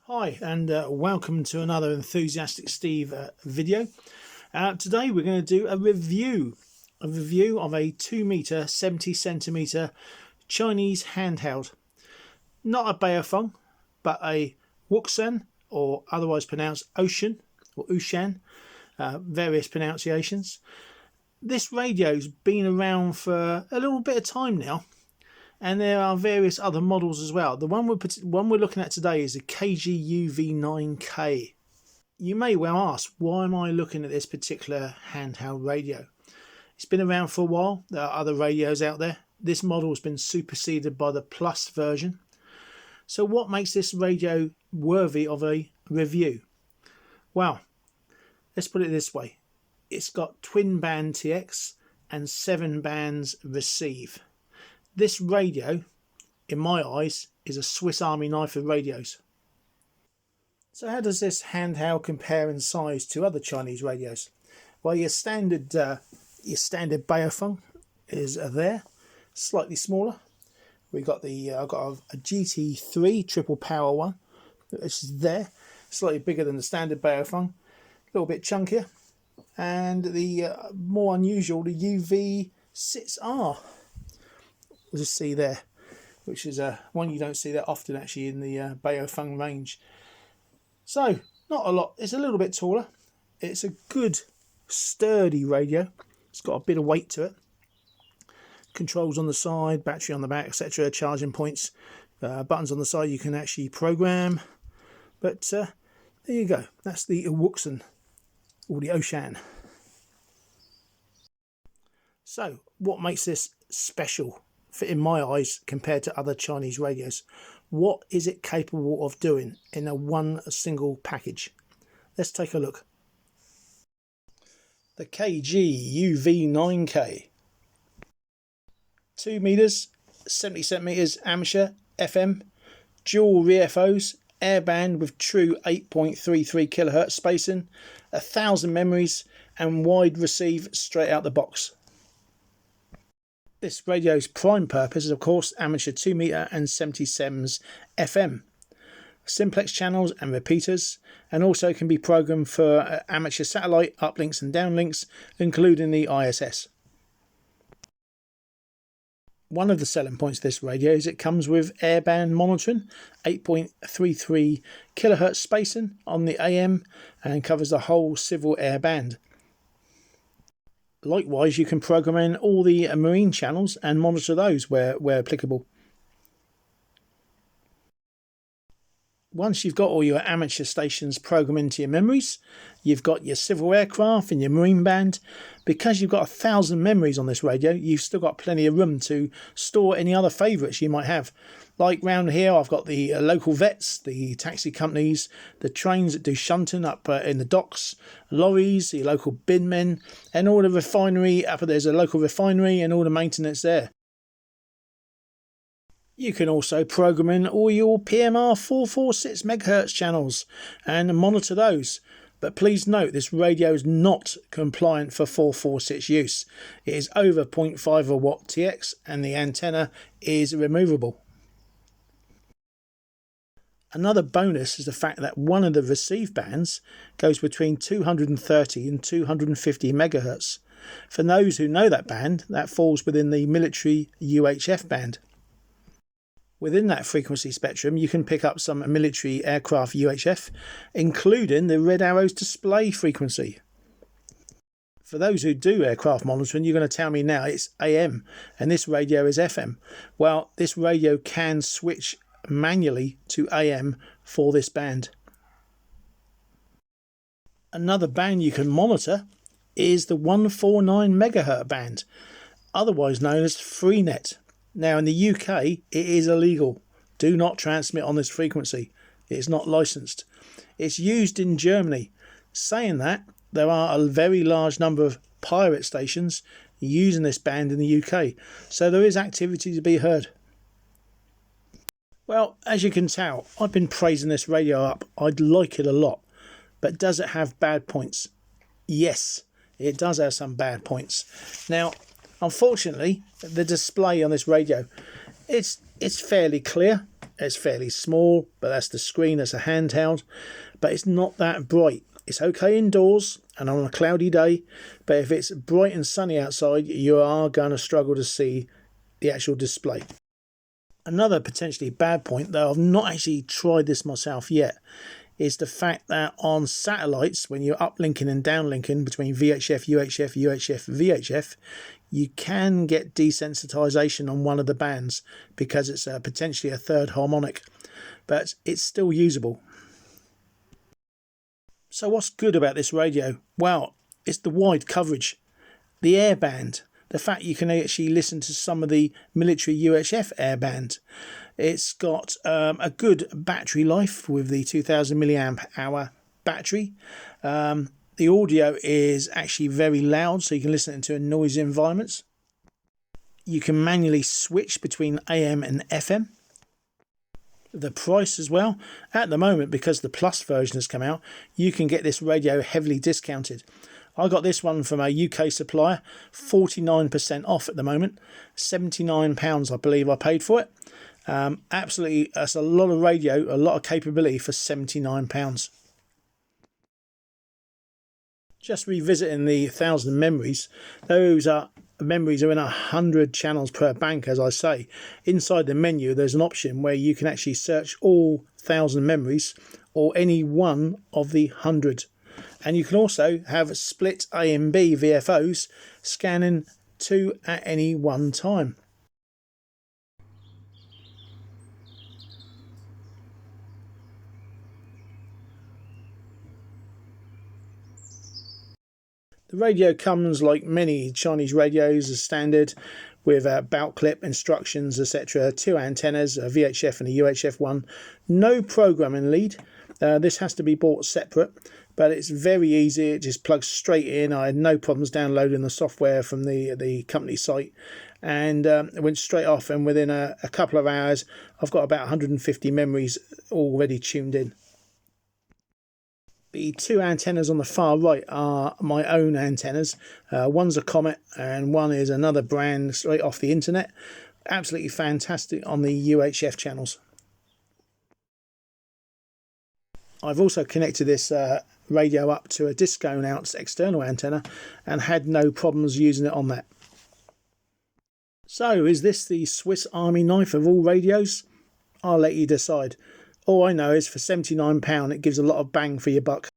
Hi and welcome to another Enthusiastic Steve video. Today we're going to do a review of a 2 meter 70 centimeter Chinese handheld. Not a Beifeng, but a Wouxun, or otherwise pronounced Ocean or Wouxun, various pronunciations. This radio's been around for a little bit of time now. And there are various other models as well. The one we're looking at today is a KG-UV9K. You may well ask, why am I looking at this particular handheld radio? It's been around for a while. There are other radios out there. This model has been superseded by the Plus version. So what makes this radio worthy of a review? Well, let's put it this way. It's got twin band TX and 7 bands receive. This radio, in my eyes, is a Swiss Army knife of radios. So how does this handheld compare in size to other Chinese radios? Well, your standard Beifeng is there, slightly smaller. We've got I've got a GT3 triple power one, which is there, slightly bigger than the standard Beifeng, a little bit chunkier, and the more unusual, the UV6R. We'll just see there, which is one you don't see that often actually in the Beifeng range. So not a lot. It's a little bit taller. It's a good sturdy radio. It's got a bit of weight to it. Controls on the side, battery on the back, etc. Charging points, buttons on the side you can actually program. But there you go. That's the Wouxun or the Ocean. So what makes this special, in my eyes, compared to other Chinese radios? What is it capable of doing in a single package? Let's take a look. The KG-UV9K. 2 meters, 70 centimeters amateur, FM, dual RFOs, airband with true 8.33 kilohertz spacing, 1000 memories, and wide receive straight out the box. This radio's prime purpose is, of course, amateur 2 meter and 77s FM, simplex channels and repeaters, and also can be programmed for amateur satellite uplinks and downlinks, including the ISS. One of the selling points of this radio is it comes with airband monitoring, 8.33 kilohertz spacing on the AM, and covers the whole civil air band. Likewise, you can program in all the marine channels and monitor those where applicable. Once you've got all your amateur stations programmed into your memories, you've got your civil aircraft and your marine band. Because you've got 1000 memories on this radio, you've still got plenty of room to store any other favourites you might have. Like round here, I've got the local vets, the taxi companies, the trains that do shunting up in the docks, lorries, the local bin men, and all the refinery. There's a local refinery and all the maintenance there. You can also program in all your PMR 446 MHz channels and monitor those. But please note, this radio is not compliant for 446 use. It is over 0.5 watt TX and the antenna is removable. Another bonus is the fact that one of the receive bands goes between 230 and 250 megahertz. For those who know that band, that falls within the military UHF band. Within that frequency spectrum, you can pick up some military aircraft UHF, including the Red Arrow's display frequency. For those who do aircraft monitoring, you're going to tell me now it's AM and this radio is FM. Well, this radio can switch manually to AM for this band. Another band you can monitor is the 149 megahertz band, otherwise known as Freenet. Now in the UK it is illegal. Do not transmit on this frequency. It is not licensed. It's used in Germany. Saying that, there are a very large number of pirate stations using this band in the UK, so there is activity to be heard. Well, as you can tell, I've been praising this radio up. I'd like it a lot. But does it have bad points? Yes, it does have some bad points. Now, unfortunately, the display on this radio, it's fairly clear. It's fairly small, but that's the screen. That's a handheld, but it's not that bright. It's okay indoors and on a cloudy day, but if it's bright and sunny outside, you are going to struggle to see the actual display. Another potentially bad point, though I've not actually tried this myself yet, is the fact that on satellites, when you're uplinking and downlinking between VHF, UHF, UHF, VHF, you can get desensitization on one of the bands because it's potentially a third harmonic, but it's still usable. So what's good about this radio? Well, it's the wide coverage, the air band, the fact you can actually listen to some of the military UHF air band. It's got a good battery life with the 2000 milliamp hour battery. The audio is actually very loud, so you can listen to noisy environments. You can manually switch between AM and FM. The price as well, at the moment, because the Plus version has come out, you can get this radio heavily discounted. I got this one from a UK supplier, 49% off at the moment, £79 I believe I paid for it. Absolutely, that's a lot of radio, a lot of capability for £79. Just revisiting the 1000 memories, those memories are in 100 channels per bank, as I say. Inside the menu there's an option where you can actually search all 1000 memories or any one of the 100, and you can also have split A and B VFOs scanning 2 at any one time. The radio comes, like many Chinese radios, as standard with bout clip, instructions, etc. 2 antennas, a VHF and a UHF one. No programming lead. This has to be bought separate, but it's very easy. It just plugs straight in. I had no problems downloading the software from the company site, and it went straight off, and within a couple of hours I've got about 150 memories already tuned in. The 2 antennas on the far right are my own antennas. One's a Comet and one is another brand straight off the internet. Absolutely fantastic on the UHF channels. I've also connected this radio up to a Disco Nounce external antenna and had no problems using it on that. So is this the Swiss Army knife of all radios? I'll let you decide. All I know is for £79 it gives a lot of bang for your buck.